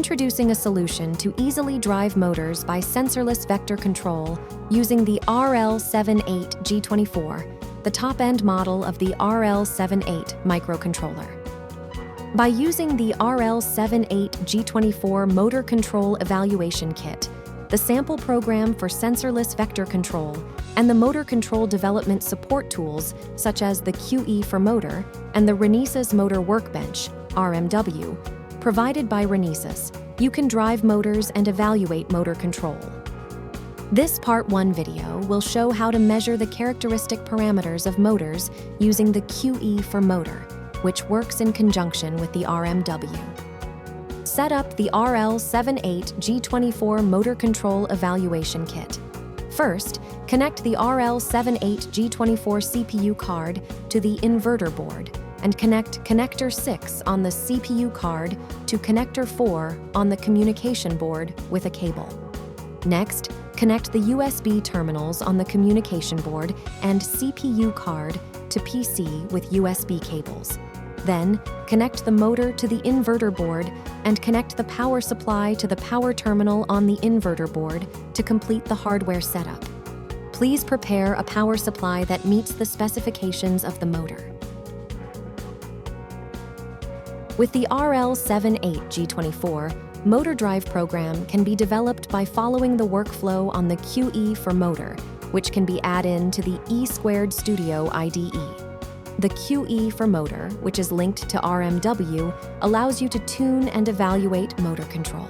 Introducing a solution to easily drive motors by sensorless vector control using the RL78 G24, the top-end model of the RL78 microcontroller. By using the RL78 G24 Motor Control Evaluation Kit, the sample program for sensorless vector control, and the motor control development support tools such as the QE for motor and the Renesas Motor Workbench, RMW, provided by Renesas, you can drive motors and evaluate motor control. This Part 1 video will show how to measure the characteristic parameters of motors using the QE for motor, which works in conjunction with the RMW. Set up the RL78 G24 Motor Control Evaluation Kit. First, connect the RL78 G24 CPU card to the inverter board and connect connector 6 on the CPU card to connector 4 on the communication board with a cable. Next, connect the USB terminals on the communication board and CPU card to PC with USB cables. Then, connect the motor to the inverter board and connect the power supply to the power terminal on the inverter board to complete the hardware setup. Please prepare a power supply that meets the specifications of the motor. With the RL78 G24, motor drive program can be developed by following the workflow on the QE for motor, which can be added to the E² Studio IDE. The QE for motor, which is linked to RMW, allows you to tune and evaluate motor control.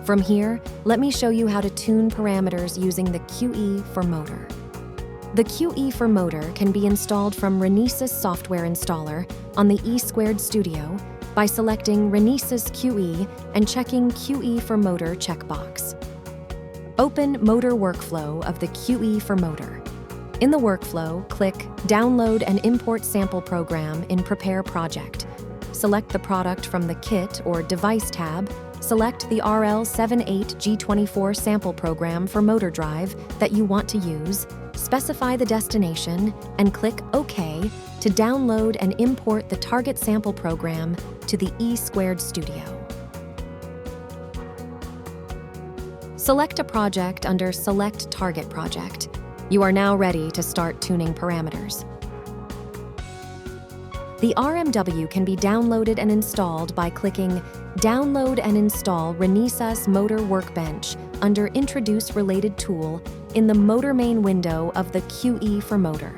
From here, let me show you how to tune parameters using the QE for motor. The QE for motor can be installed from Renesas software installer on the E² Studio by selecting Renesas QE and checking QE for motor checkbox. Open Motor Workflow of the QE for motor. In the workflow, click Download and Import Sample Program in Prepare Project. Select the product from the Kit or Device tab, select the RL78 G24 sample program for motor drive that you want to use, specify the destination, and click OK to download and import the target sample program to the E² Studio. Select a project under Select Target Project. You are now ready to start tuning parameters. The RMW can be downloaded and installed by clicking Download and Install Renesas Motor Workbench under Introduce Related Tool in the Motor Main window of the QE for motor.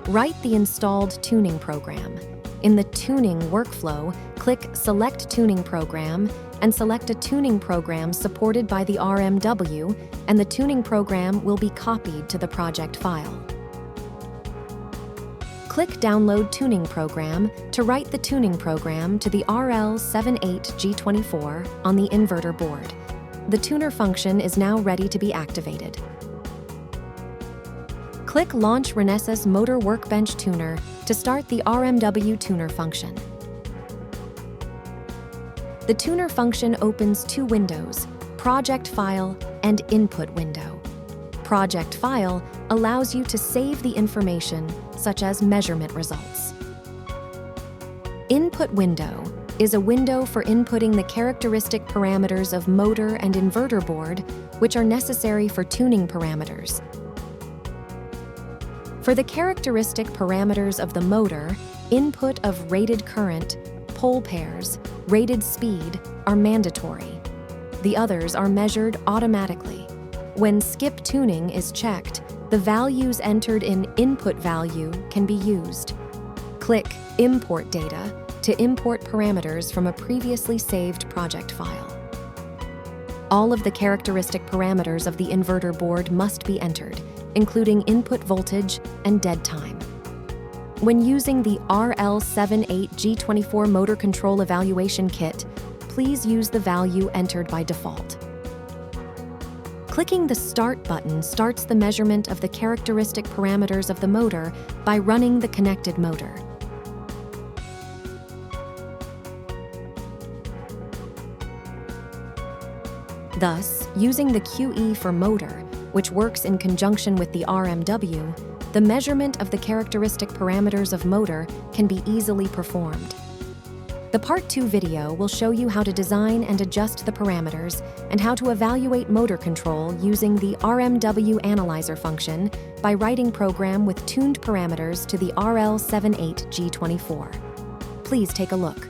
Write the installed tuning program. In the Tuning workflow, click Select Tuning Program and select a tuning program supported by the RMW, and the tuning program will be copied to the project file. Click Download Tuning Program to write the tuning program to the RL78 G24 on the inverter board. The tuner function is now ready to be activated. Click Launch Renesas Motor Workbench Tuner to start the RMW tuner function. The tuner function opens two windows, Project File and Input window. Project File allows you to save the information, such as measurement results. Input window is a window for inputting the characteristic parameters of motor and inverter board, which are necessary for tuning parameters. For the characteristic parameters of the motor, input of rated current, pole pairs, rated speed are mandatory. The others are measured automatically. When skip tuning is checked, the values entered in input value can be used. Click Import Data to import parameters from a previously saved project file. All of the characteristic parameters of the inverter board must be entered, including input voltage and dead time. When using the RL78 G24 Motor Control Evaluation Kit, please use the value entered by default. Clicking the Start button starts the measurement of the characteristic parameters of the motor by running the connected motor. Thus, using the QE for motor, which works in conjunction with the RMW, the measurement of the characteristic parameters of motor can be easily performed. The Part 2 video will show you how to design and adjust the parameters and how to evaluate motor control using the RMW analyzer function by writing program with tuned parameters to the RL78 G24. Please take a look.